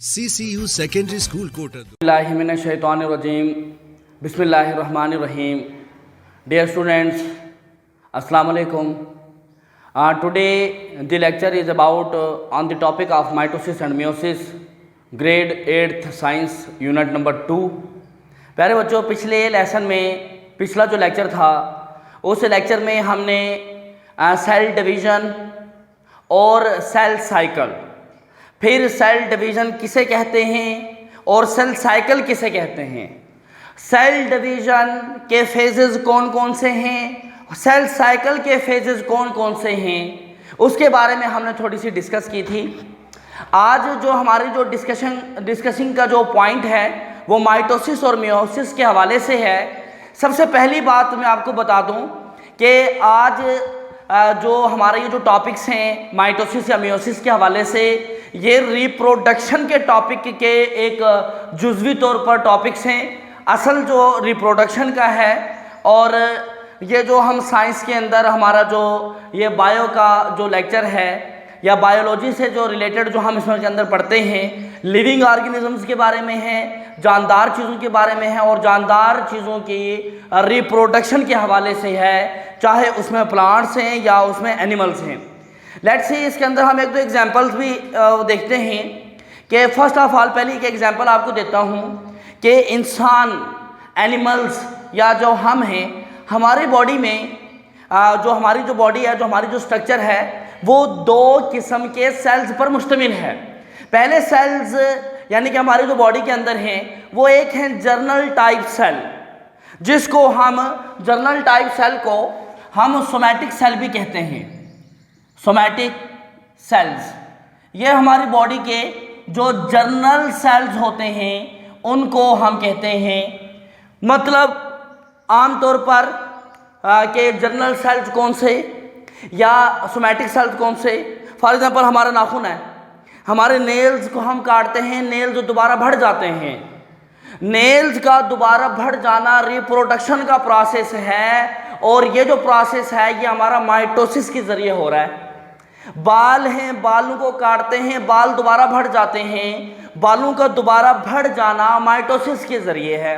CCU Secondary School Kotar. Bismillahirrahmanirrahim. Bismillahirrahmanirrahim. Dear students, Assalamu alaikum. Today the lecture is about on the topic of mitosis and meiosis, grade 8th science unit number 2. प्यारे बच्चों, पिछले lesson में पिछला जो lecture था उस lecture में हमने सेल डिवीज़न और सेल साइकिल, फिर सेल डिवीज़न किसे कहते हैं और सेल साइकिल किसे कहते हैं, सेल डिवीज़न के फेजेस कौन कौन से हैं, सेल साइकिल के फेजेस कौन कौन से हैं, उसके बारे में हमने थोड़ी सी डिस्कस की थी। आज जो हमारी जो डिस्कसिंग का जो पॉइंट है वो माइटोसिस और मियोसिस के हवाले से है। सबसे पहली बात मैं आपको बता दूं कि आज जो हमारे ये जो टॉपिक्स हैं माइटोसिस या मियोसिस के हवाले से, ये रिप्रोडक्शन के टॉपिक के एक जुज़वी तौर पर टॉपिक्स हैं। असल जो रिप्रोडक्शन का है और ये जो हम साइंस के अंदर हमारा जो ये बायो का जो लेक्चर है या बायोलॉजी से जो रिलेटेड जो हम इसमें के अंदर पढ़ते हैं, लिविंग ऑर्गेनिजम्स के बारे में है, जानदार चीज़ों के बारे में है और जानदार चीज़ों की रिप्रोडक्शन के हवाले से है, चाहे उसमें प्लांट्स हैं या उसमें एनिमल्स हैं। लेट्स सी इसके अंदर हम एक दो एग्जांपल्स भी देखते हैं कि फर्स्ट ऑफ ऑल पहले एक एग्जांपल आपको देता हूँ कि इंसान, एनिमल्स या जो हम हैं, हमारी बॉडी में जो हमारी जो बॉडी है, जो हमारी जो स्ट्रक्चर है वो दो किस्म के सेल्स पर मुश्तमिल है। पहले सेल्स यानी कि हमारी जो बॉडी के अंदर हैं वो एक है जर्नल टाइप सेल, जिसको हम जर्नल टाइप सेल को हम सोमैटिक सेल भी कहते हैं। सोमैटिक सेल्स ये हमारी बॉडी के जो जर्नल सेल्स होते हैं उनको हम कहते हैं। मतलब आमतौर पर के जर्नल सेल्स कौन से या सोमैटिक सेल्स कौन से, फॉर एग्जांपल हमारा नाखून है, हमारे नेल्स को हम काटते हैं, नेल्स दोबारा बढ़ जाते हैं। नेल्स का दोबारा बढ़ जाना रिप्रोडक्शन का प्रोसेस है और ये जो प्रोसेस है ये हमारा माइटोसिस के ज़रिए हो रहा है। बाल हैं, बालों को काटते हैं, बाल दोबारा बढ़ जाते हैं, बालों का दोबारा बढ़ जाना माइटोसिस के ज़रिए है।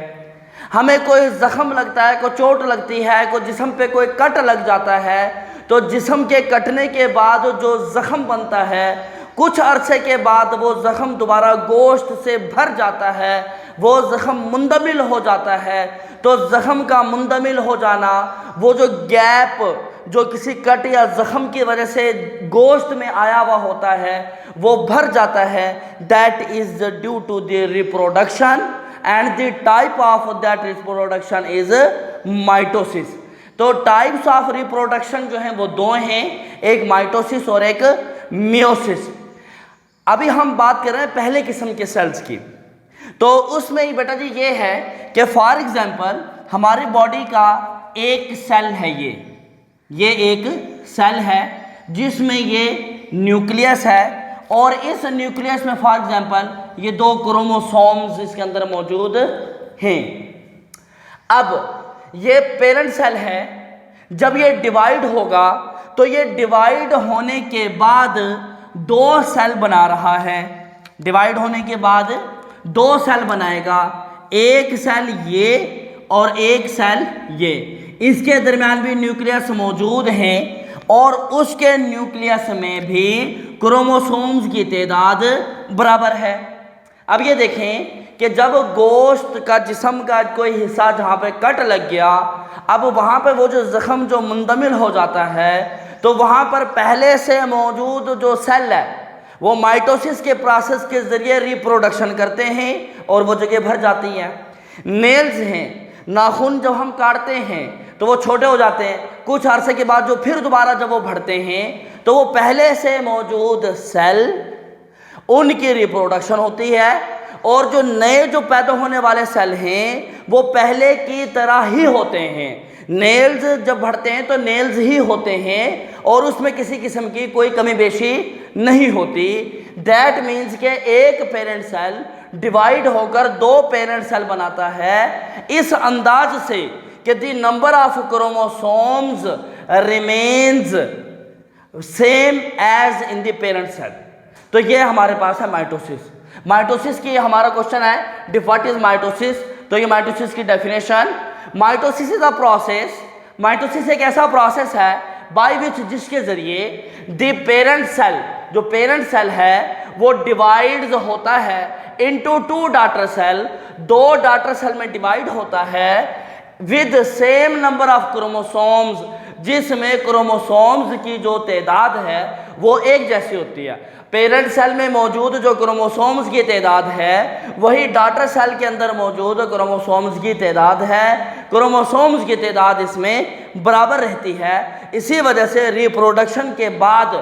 हमें कोई ज़ख़म लगता है, कोई चोट लगती है, कोई जिस्म पे कोई कट लग जाता है, तो जिस्म के कटने के बाद जो ज़ख़म बनता है कुछ अरसे के बाद वो ज़ख़म दोबारा गोश्त से भर जाता है, वो ज़ख़म मुंदमिल हो जाता है। तो ज़ख़म का मुंदमिल हो जाना, वो जो गैप जो किसी कट या ज़ख़म की वजह से गोश्त में आया हुआ होता है वो भर जाता है। That is due to the reproduction and the type of that reproduction is mitosis. तो टाइप्स ऑफ रिप्रोडक्शन जो हैं वो दो हैं, एक माइटोसिस और एक मियोसिस। अभी हम बात कर रहे हैं पहले किस्म के सेल्स की। तो उसमें ही बेटा जी ये है कि फॉर एग्जांपल हमारी बॉडी का एक सेल है, ये एक सेल है जिसमें ये न्यूक्लियस है और इस न्यूक्लियस में फॉर एग्जांपल ये दो क्रोमोसोम्स इसके अंदर मौजूद हैं। अब ये पेरेंट सेल है, जब ये डिवाइड होगा तो ये डिवाइड होने के बाद दो सेल बना रहा है। डिवाइड होने के बाद दो सेल बनाएगा, एक सेल ये और एक सेल ये। इसके दरमियान भी न्यूक्लियस मौजूद हैं और उसके न्यूक्लियस में भी क्रोमोसोम्स की तादाद बराबर है। अब ये देखें कि जब गोश्त का जिस्म का कोई हिस्सा जहाँ पे कट लग गया, अब वहाँ पे वो जो ज़ख़म जो मुंदमिल हो जाता है तो वहाँ पर पहले से मौजूद जो सेल है वो माइटोसिस के प्रोसेस के ज़रिए रिप्रोडक्शन करते हैं और वो जगह भर जाती हैं। नेल्स हैं, नाखून जब हम काटते हैं तो वो छोटे हो जाते हैं, कुछ अरसे के बाद जो फिर दोबारा जब वो बढ़ते हैं तो वो पहले से मौजूद सेल उनकी रिप्रोडक्शन होती है और जो नए जो पैदा होने वाले सेल हैं वो पहले की तरह ही होते हैं। नेल्स जब बढ़ते हैं तो नेल्स ही होते हैं और उसमें किसी किस्म की कोई कमी बेशी नहीं होती। दैट मीन्स के एक पेरेंट सेल डिवाइड होकर दो पेरेंट सेल बनाता है, इस अंदाज से कि the number of chromosomes remains same as in the parent cell. तो ये हमारे पास है माइटोसिस। माइटोसिस की हमारा क्वेश्चन है, व्हाट इज माइटोसिस। तो ये माइटोसिस की definition, mitosis is a process, mitosis एक ऐसा प्रोसेस है बाय विच, जिसके जरिए द पेरेंट सेल, जो पेरेंट सेल है वो डिवाइड्स होता है इनटू टू डॉटर सेल, दो डॉटर सेल में डिवाइड होता है with same number of chromosomes, जिसमें क्रोमोसोम्स की जो तादाद है वो एक जैसी होती है। पेरेंट सेल में मौजूद जो क्रोमोसोम्स की तादाद है वही डॉटर सेल के अंदर मौजूद क्रोमोसोम्स की तादाद है, क्रोमोसोम्स की तादाद इसमें बराबर रहती है। इसी वजह से रिप्रोडक्शन के बाद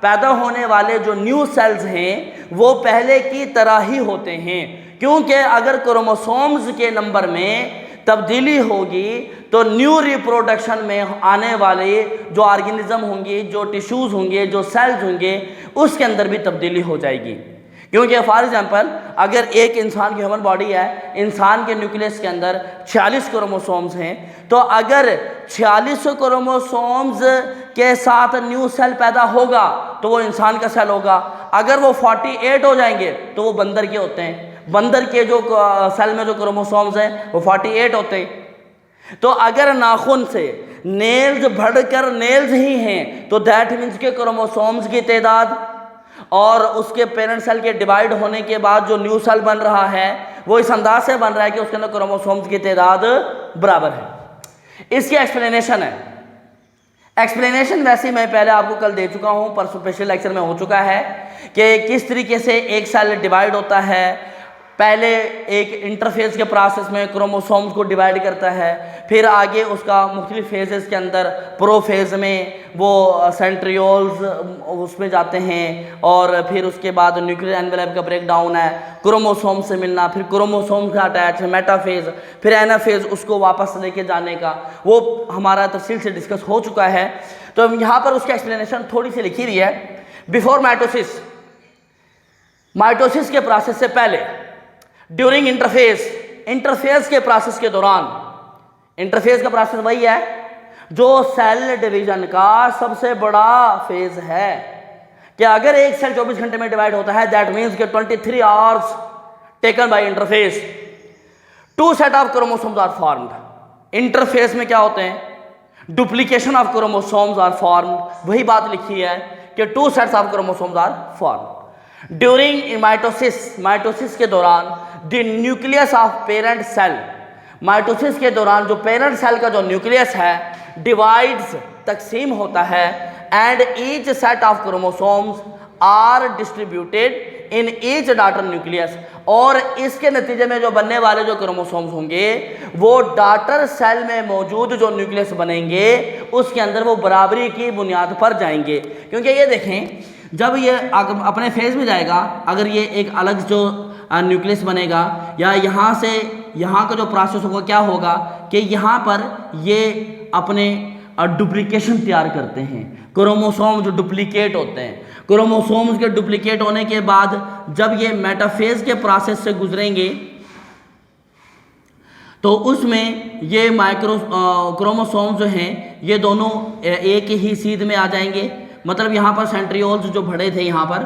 पैदा होने वाले जो न्यू सेल्स हैं वो पहले की तरह ही होते हैं, क्योंकि अगर क्रोमोसोम्स के नंबर में तब्दीली होगी तो न्यू रिप्रोडक्शन में आने वाले जो ऑर्गेनिज्म होंगे, जो टिश्यूज़ होंगे, जो सेल्स होंगे, उसके अंदर भी तब्दीली हो जाएगी। क्योंकि फॉर एग्जांपल अगर एक इंसान की ह्यूमन बॉडी है, इंसान के न्यूक्लियस के अंदर 46 क्रोमोसोम्स हैं, तो अगर 46 क्रोमोसोम्स के साथ न्यू सेल पैदा होगा तो वो इंसान का सेल होगा। अगर वो 48 हो जाएंगे तो वो बंदर के होते हैं, बंदर के जो सेल में जो क्रोमोसोम्स हैं वो 48 होते हैं। तो अगर नाखून से नेल्स बढ़कर नेल्स ही हैं तो दैट मीन्स के क्रोमोसोम्स की तादाद और उसके पेरेंट सेल के डिवाइड होने के बाद जो न्यू सेल बन रहा है वो इस अंदाज से बन रहा है कि उसके अंदर क्रोमोसोम्स की तादाद बराबर है। इसकी एक्सप्लेनेशन है, एक्सप्लेनेशन वैसे मैं पहले आपको कल दे चुका हूँ, परसों स्पेशल लेक्चर में हो चुका है कि किस तरीके से एक सेल डिवाइड होता है। पहले एक इंटरफेस के प्रोसेस में क्रोमोसोम्स को डिवाइड करता है, फिर आगे उसका मुख्तलिफ फेजेस के अंदर प्रोफेज में वो सेंट्रियोल्स उसमें जाते हैं, और फिर उसके बाद न्यूक्लियर एनवेलप का ब्रेक डाउन है, क्रोमोसोम से मिलना, फिर क्रोमोसोम का अटैच है, मेटाफेज, फिर एनाफेज, उसको वापस लेके जाने का, वो हमारा तफसील से डिस्कस हो चुका है। तो यहाँ पर उसकी एक्सप्लेनेशन थोड़ी सी लिखी हुई है। बिफोर माइटोसिस, माइटोसिस के प्रोसेस से पहले, ड्यूरिंग इंटरफेस, इंटरफेस के प्रोसेस के दौरान, इंटरफेस का प्रोसेस वही है जो सेल डिवीजन का सबसे बड़ा फेज है कि अगर एक सेल 24 घंटे में डिवाइड होता है दैट मीन्स कि 23 hours taken by interphase, two set of chromosomes are formed. Interphase में क्या होते हैं, duplication of chromosomes are formed, वही बात लिखी है कि two sets of chromosomes are formed during mitosis. Mitosis के दौरान the nucleus of parent cell, mitosis के दौरान जो पेरेंट सेल का जो न्यूक्लियस है डिवाइड्स, तकसीम होता है, and each set of chromosomes are distributed in each daughter nucleus, और इसके नतीजे में जो बनने वाले जो क्रोमोसोम्स होंगे वो डॉटर सेल में मौजूद जो न्यूक्लियस बनेंगे उसके अंदर वो बराबरी की बुनियाद पर जाएंगे। क्योंकि ये देखें, जब ये अपने फेज में जाएगा, अगर ये एक अलग जो न्यूक्लियस बनेगा या यहाँ से यहाँ का जो प्रोसेस होगा क्या होगा कि यहाँ पर ये अपने डुप्लीकेशन तैयार करते हैं, क्रोमोसोम जो डुप्लीकेट होते हैं, क्रोमोसोम्स के डुप्लीकेट होने के बाद जब ये मेटाफेज के प्रोसेस से गुजरेंगे तो उसमें ये क्रोमोसोम जो हैं ये दोनों एक ही सीध में आ जाएंगे। मतलब यहाँ पर सेंट्रियोल्स जो भरे थे यहाँ पर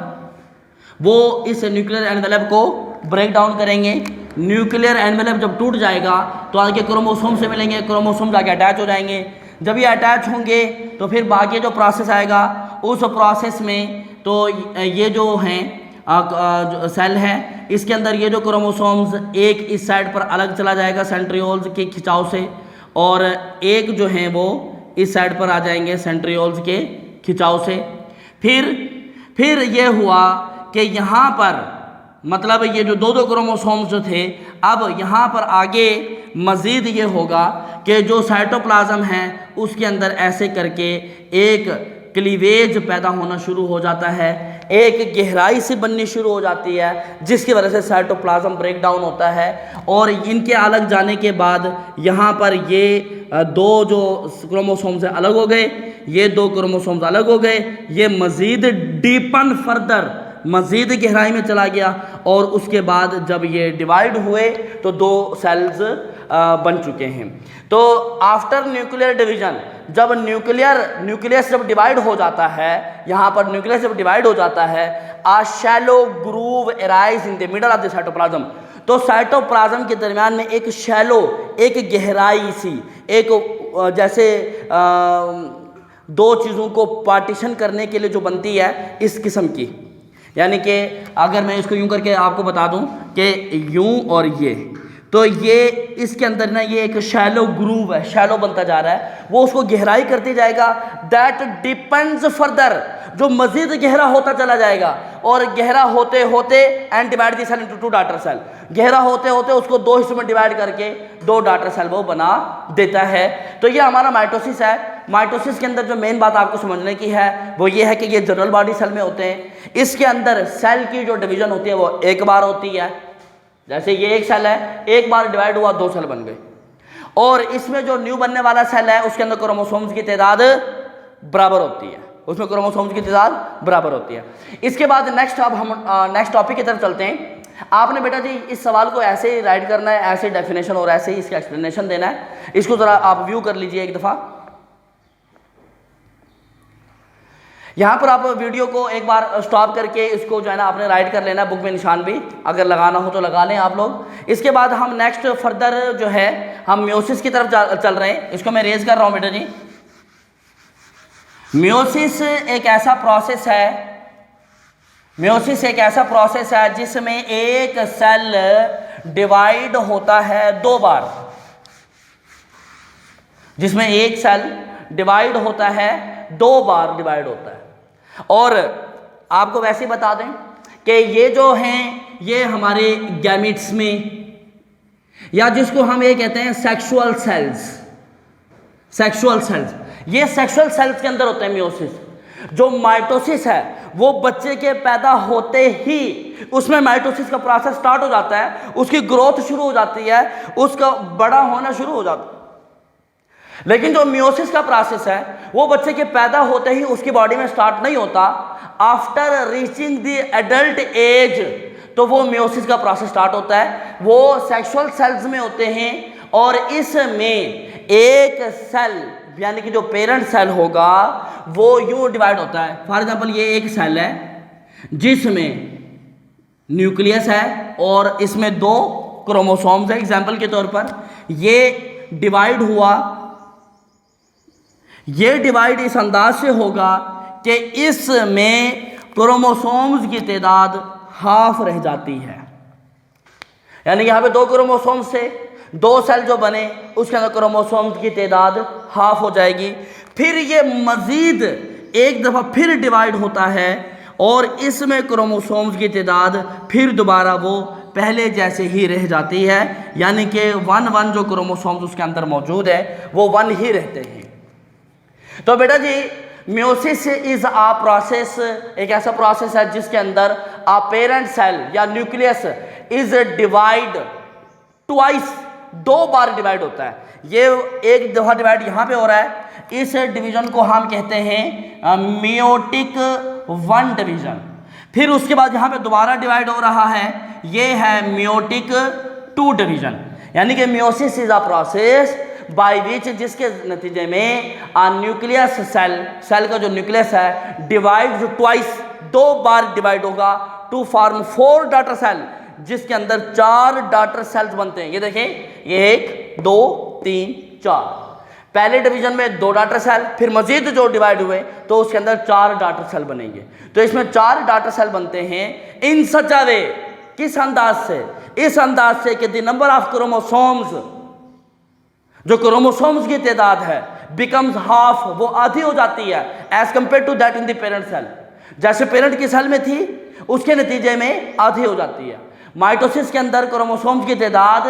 वो इस न्यूक्लियर एनवेलप को ब्रेक डाउन करेंगे। न्यूक्लियर एनवेलप जब टूट जाएगा तो आगे क्रोमोसोम से मिलेंगे, क्रोमोसोम जाके अटैच हो जाएंगे। जब ये अटैच होंगे तो फिर बाकी जो प्रोसेस आएगा उस प्रोसेस में तो ये जो हैं सेल है इसके अंदर ये जो क्रोमोसोम्स एक इस साइड पर अलग चला जाएगा सेंट्रियोल्स के खिंचाव से, और एक जो हैं वो इस साइड पर आ जाएंगे सेंट्रियोल्स के खिंचाव से। फिर ये हुआ कि यहाँ पर मतलब ये जो दो क्रोमोसोम्स जो थे, अब यहाँ पर आगे मज़ीद ये होगा कि जो साइटोप्लाज्म है उसके अंदर ऐसे करके एक क्लीवेज पैदा होना शुरू हो जाता है, एक गहराई से बननी शुरू हो जाती है जिसकी वजह से साइटोप्लाज्म ब्रेक डाउन होता है। और इनके अलग जाने के बाद यहाँ पर ये दो जो क्रोमोसोम्स हैं अलग हो गए, ये दो क्रोमोसोम्स अलग हो गए, ये मज़ीद डीपन फर्दर मज़ीद गहराई में चला गया, और उसके बाद जब ये डिवाइड हुए तो दो सेल्स बन चुके हैं। तो आफ्टर न्यूक्लियर डिवीजन, जब न्यूक्लियस जब डिवाइड हो जाता है, यहाँ पर न्यूक्लियस जब डिवाइड हो जाता है, a shallow groove arise in the middle of the cytoplasm. तो साइटोप्लाज्म के दरमियान में एक शैलो, एक गहराई सी, एक जैसे दो चीज़ों को पार्टीशन करने के लिए जो बनती है इस किस्म की, यानी कि अगर मैं इसको यूं करके आपको बता दूं कि यूं और ये, तो ये इसके अंदर ना ये एक शैलो ग्रूव है, शैलो बनता जा रहा है, वो उसको गहराई करते जाएगा। दैट डिपेंड्स फर्दर, जो मजीद गहरा होता चला जाएगा, और गहरा होते होते and divide the cell into 2 daughter cell, गहरा होते होते उसको 2 हिस्सों में डिवाइड करके 2 डॉटर सेल वो बना देता है। तो ये हमारा माइटोसिस है। माइटोसिस के अंदर जो मेन बात आपको समझने की है वो ये है कि ये जनरल बॉडी सेल में होते हैं। इसके अंदर सेल की जो डिवीजन होती है वो एक बार होती है, जैसे ये एक सेल है, एक बार डिवाइड हुआ 2 सेल बन गए। और इसमें जो न्यू बनने वाला सेल है उसके अंदर क्रोमोसोम्स की तादाद बराबर होती है, उसमें क्रोमोसोम्स की तादाद बराबर होती है। इसके बाद नेक्स्ट, अब हम नेक्स्ट टॉपिक की तरफ चलते हैं। आपने बेटा जी इस सवाल को ऐसे ही राइट करना है, ऐसे डेफिनेशन और ऐसे ही इसका एक्सप्लेनेशन देना है। इसको ज़रा आप व्यू कर लीजिए एक दफ़ा। यहाँ पर आप वीडियो को एक बार स्टॉप करके इसको जो है ना आपने राइट कर लेना, बुक में निशान भी अगर लगाना हो तो लगा लें आप लोग। इसके बाद हम नेक्स्ट फर्दर जो है हम मियोसिस की तरफ चल रहे हैं। इसको मैं रेज कर रहा हूँ बेटा जी। मियोसिस एक ऐसा प्रोसेस है, मियोसिस एक ऐसा प्रोसेस है जिसमें एक सेल डिवाइड होता है 2 बार, जिसमें एक सेल डिवाइड होता है 2 बार डिवाइड होता है। और आपको वैसे ही बता दें कि ये जो हैं ये हमारे गैमिट्स में, या जिसको हम ये कहते हैं सेक्सुअल सेल्स, सेक्सुअल सेल्स, ये सेक्सुअल सेल्स के अंदर होते हैं मियोसिस। जो माइटोसिस है वो बच्चे के पैदा होते ही उसमें माइटोसिस का प्रोसेस स्टार्ट हो जाता है, उसकी ग्रोथ शुरू हो जाती है, उसका बड़ा होना शुरू हो जाता है। लेकिन जो मियोसिस का प्रोसेस है वो बच्चे के पैदा होते ही उसकी बॉडी में स्टार्ट नहीं होता, after reaching the adult age तो वो मियोसिस का प्रोसेस स्टार्ट होता है। वो सेक्सुअल सेल्स में होते हैं और इसमें एक सेल यानी कि जो पेरेंट सेल होगा वो यूं डिवाइड होता है। फॉर एग्जांपल ये एक सेल है जिसमें न्यूक्लियस है और इसमें 2 क्रोमोसोम्स है। एग्जांपल के तौर पर ये डिवाइड हुआ, ये डिवाइड इस अंदाज से होगा कि इसमें क्रोमोसोम्स की तादाद हाफ रह जाती है, यानी यहाँ पे 2 क्रोमोसोम्स से 2 सेल जो बने उसके अंदर क्रोमोसोम्स की तादाद हाफ हो जाएगी। फिर ये मजीद एक दफ़ा फिर डिवाइड होता है और इसमें क्रोमोसोम्स की तादाद फिर दोबारा वो पहले जैसे ही रह जाती है, यानी कि 1 जो क्रोमोसोम्स उसके अंदर मौजूद है वो 1 ही रहते हैं। तो बेटा जी मियोसिस इज आ प्रोसेस, एक ऐसा प्रोसेस है जिसके अंदर आ पेरेंट सेल या nucleus is divide twice, 2 bar divide होता है। ये एक दफा डिवाइड यहाँ पे हो रहा है, इस डिवीजन को हम कहते हैं मियोटिक 1 डिवीजन। फिर उसके बाद यहाँ पे दोबारा डिवाइड हो रहा है, ये है मियोटिक 2 डिवीजन। यानी कि meiosis is a process by विच, जिसके नतीजे में न्यूक्लियस सेल का जो न्यूक्लियस है डिवाइड ट्वाइस, 2 बार डिवाइड होगा टू फॉर्म 4 डॉटर सेल, जिसके अंदर 4 डॉटर सेल्स बनते हैं। ये देखें, ये 1 2 3 4, पहले डिवीजन में 2 डॉटर सेल, फिर मजीद जो डिवाइड हुए तो उसके अंदर 4 डॉटर सेल बनेंगे। तो इसमें 4 डॉटर सेल बनते हैं इन सच अ वे, किस अंदाज से, इस अंदाज से कि द नंबर ऑफ क्रोमोसोम्स, जो क्रोमोसोम्स की तादाद है बिकम्स हाफ, वो आधी हो जाती है as compare to that in the parent cell. जैसे पेरेंट की सेल में थी उसके नतीजे में आधी हो जाती है। माइटोसिस के अंदर क्रोमोसोम्स की तादाद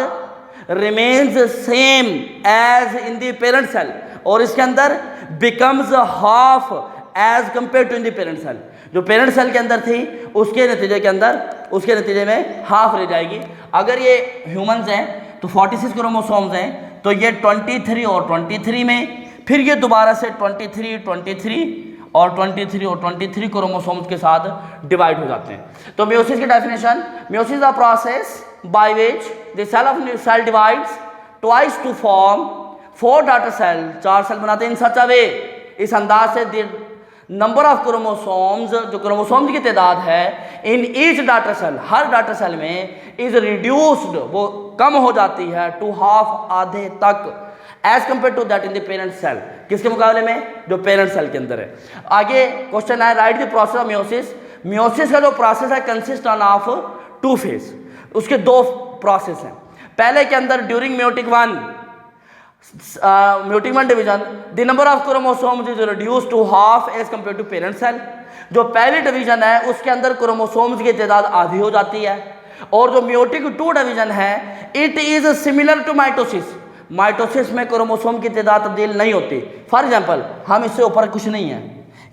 remains same as in the parent cell और इसके अंदर becomes half as compare to in the parent cell. जो पेरेंट सेल के अंदर थी उसके नतीजे में हाफ रह जाएगी। अगर ये ह्यूमंस हैं तो 46 क्रोमोसोम्स हैं, तो ये 23 और 23 में, फिर ये दोबारा से 23 और 23 क्रोमोसोम्स के साथ डिवाइड हो जाते हैं। तो मियोसिस की definition, meiosis a process by which the cell divides twice to form 4 daughter cell, 4 cell बनाते हैं इन सच अ वे, इस अंदाज से नंबर ऑफ क्रोमोसोम्स, जो क्रोमोसोम्स की तादाद है इन ईच डाटर सेल, हर डाटर सेल में इज रिड्यूस्ड, वो कम हो जाती है टू हाफ, आधे तक, as compare to that in the parent cell, किसके मुकाबले में, जो पेरेंट सेल के अंदर है। आगे क्वेश्चन है, right the process of meiosis. Meiosis का जो प्रोसेस है कंसिस्ट ऑफ 2 फेज, उसके 2 प्रोसेस हैं। पहले के अंदर during meiotic 1 division the number of chromosomes is reduce to half as compare to parent cell. जो पहली डिवीजन है उसके अंदर क्रोमोसोम्स की तादाद आधी हो जाती है, और जो म्योटिक 2 डिवीजन है it is similar to mitosis. Mitosis में क्रोमोसोम की तादाद तब्दील नहीं होती। फॉर एग्जांपल, हम इससे ऊपर कुछ नहीं है,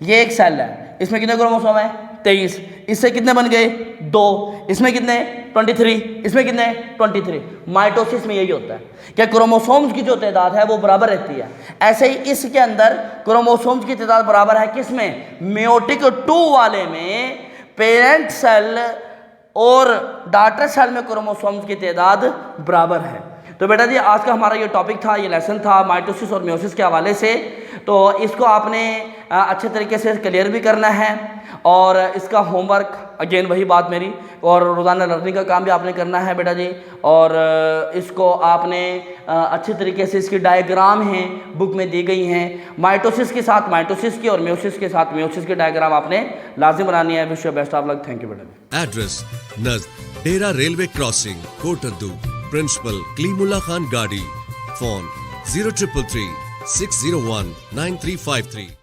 ये एक सेल है, इसमें कितने क्रोमोसोम है 23, इससे कितने बन गए 2, इसमें कितने 23, इसमें कितने 23। माइटोसिस में यही होता है कि क्रोमोसोम्स की जो तादाद है वो बराबर रहती है। ऐसे ही इसके अंदर क्रोमोसोम्स की तादाद बराबर है, किसमें, म्योटिक 2 वाले में पेरेंट सेल और डॉटर सेल में क्रोमोसोम्स की तादाद बराबर है। तो बेटा जी आज का हमारा ये टॉपिक था, ये लेसन था माइटोसिस और मियोसिस के हवाले से। तो इसको आपने अच्छे तरीके से क्लियर भी करना है, और इसका होमवर्क अगेन वही बात मेरी, और रोज़ाना लर्निंग का काम भी आपने करना है बेटा जी। और इसको आपने अच्छे तरीके से, इसकी डायग्राम हैं बुक में दी गई हैं, माइटोसिस के साथ माइटोसिस की और मियोसिस के साथ मियोसिस की डायग्राम आपने लाजिम बनानी है। Wish you best of luck. Thank you बेटा जी। एड्रेस नज़द डेरा railway crossing Kot Addu, principal Kalimullah Khan गाड़ी, फोन 0333 601 9353।